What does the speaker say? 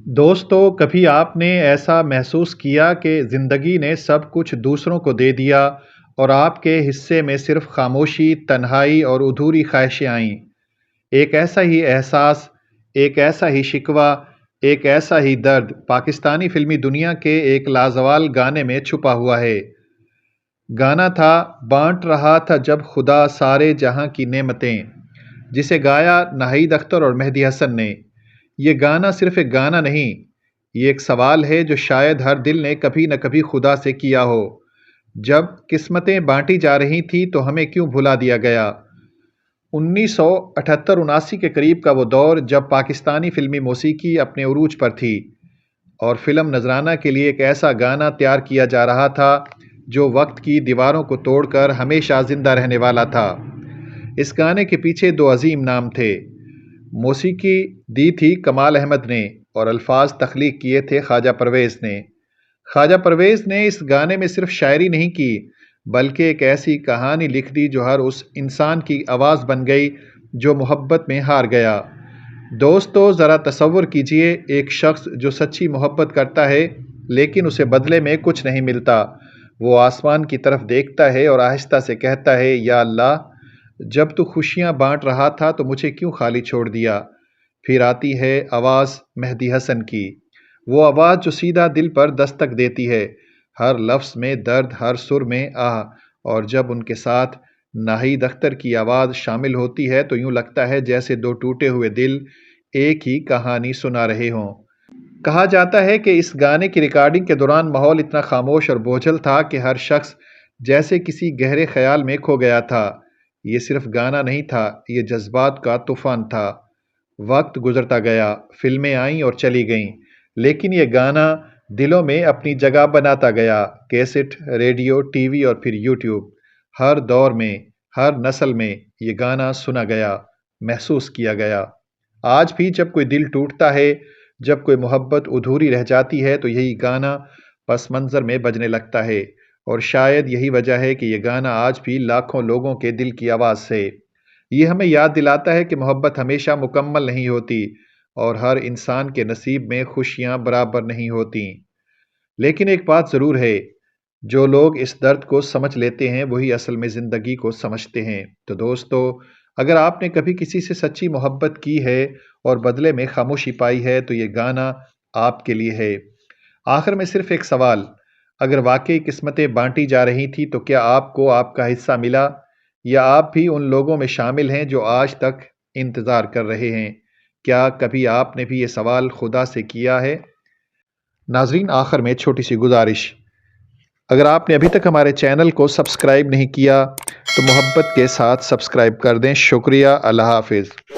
دوستو، کبھی آپ نے ایسا محسوس کیا کہ زندگی نے سب کچھ دوسروں کو دے دیا اور آپ کے حصے میں صرف خاموشی، تنہائی اور ادھوری خواہشیں آئیں؟ ایک ایسا ہی احساس، ایک ایسا ہی شکوہ، ایک ایسا ہی درد پاکستانی فلمی دنیا کے ایک لازوال گانے میں چھپا ہوا ہے۔ گانا تھا بانٹ رہا تھا جب خدا سارے جہاں کی نعمتیں، جسے گایا ناہید اختر اور مہدی حسن نے۔ یہ گانا صرف ایک گانا نہیں، یہ ایک سوال ہے جو شاید ہر دل نے کبھی نہ کبھی خدا سے کیا ہو۔ جب قسمتیں بانٹی جا رہی تھیں تو ہمیں کیوں بھلا دیا گیا؟ 1978-79 کے قریب کا وہ دور جب پاکستانی فلمی موسیقی اپنے عروج پر تھی اور فلم نذرانہ کے لیے ایک ایسا گانا تیار کیا جا رہا تھا جو وقت کی دیواروں کو توڑ کر ہمیشہ زندہ رہنے والا تھا۔ اس گانے کے پیچھے دو عظیم نام تھے۔ موسیقی دی تھی کمال احمد نے اور الفاظ تخلیق کیے تھے خواجہ پرویز نے۔ خواجہ پرویز نے اس گانے میں صرف شاعری نہیں کی بلکہ ایک ایسی کہانی لکھ دی جو ہر اس انسان کی آواز بن گئی جو محبت میں ہار گیا۔ دوستو، ذرا تصور کیجئے ایک شخص جو سچی محبت کرتا ہے لیکن اسے بدلے میں کچھ نہیں ملتا۔ وہ آسمان کی طرف دیکھتا ہے اور آہستہ سے کہتا ہے، یا اللہ، جب تو خوشیاں بانٹ رہا تھا تو مجھے کیوں خالی چھوڑ دیا؟ پھر آتی ہے آواز مہدی حسن کی، وہ آواز جو سیدھا دل پر دستک دیتی ہے، ہر لفظ میں درد، ہر سر میں آہ، اور جب ان کے ساتھ ناہید اختر کی آواز شامل ہوتی ہے تو یوں لگتا ہے جیسے دو ٹوٹے ہوئے دل ایک ہی کہانی سنا رہے ہوں۔ کہا جاتا ہے کہ اس گانے کی ریکارڈنگ کے دوران ماحول اتنا خاموش اور بوجھل تھا کہ ہر شخص جیسے کسی گہرے خیال میں کھو گیا تھا۔ یہ صرف گانا نہیں تھا، یہ جذبات کا طوفان تھا۔ وقت گزرتا گیا، فلمیں آئیں اور چلی گئیں، لیکن یہ گانا دلوں میں اپنی جگہ بناتا گیا۔ کیسٹ، ریڈیو، ٹی وی اور پھر یوٹیوب، ہر دور میں، ہر نسل میں یہ گانا سنا گیا، محسوس کیا گیا۔ آج بھی جب کوئی دل ٹوٹتا ہے، جب کوئی محبت ادھوری رہ جاتی ہے تو یہی گانا پس منظر میں بجنے لگتا ہے، اور شاید یہی وجہ ہے کہ یہ گانا آج بھی لاکھوں لوگوں کے دل کی آواز سے۔ یہ ہمیں یاد دلاتا ہے کہ محبت ہمیشہ مکمل نہیں ہوتی اور ہر انسان کے نصیب میں خوشیاں برابر نہیں ہوتی۔ لیکن ایک بات ضرور ہے، جو لوگ اس درد کو سمجھ لیتے ہیں وہی اصل میں زندگی کو سمجھتے ہیں۔ تو دوستو، اگر آپ نے کبھی کسی سے سچی محبت کی ہے اور بدلے میں خاموشی پائی ہے تو یہ گانا آپ کے لیے ہے۔ آخر میں صرف ایک سوال، اگر واقعی قسمتیں بانٹی جا رہی تھی تو کیا آپ کو آپ کا حصہ ملا، یا آپ بھی ان لوگوں میں شامل ہیں جو آج تک انتظار کر رہے ہیں؟ کیا کبھی آپ نے بھی یہ سوال خدا سے کیا ہے؟ ناظرین، آخر میں چھوٹی سی گزارش، اگر آپ نے ابھی تک ہمارے چینل کو سبسکرائب نہیں کیا تو محبت کے ساتھ سبسکرائب کر دیں۔ شکریہ، اللہ حافظ۔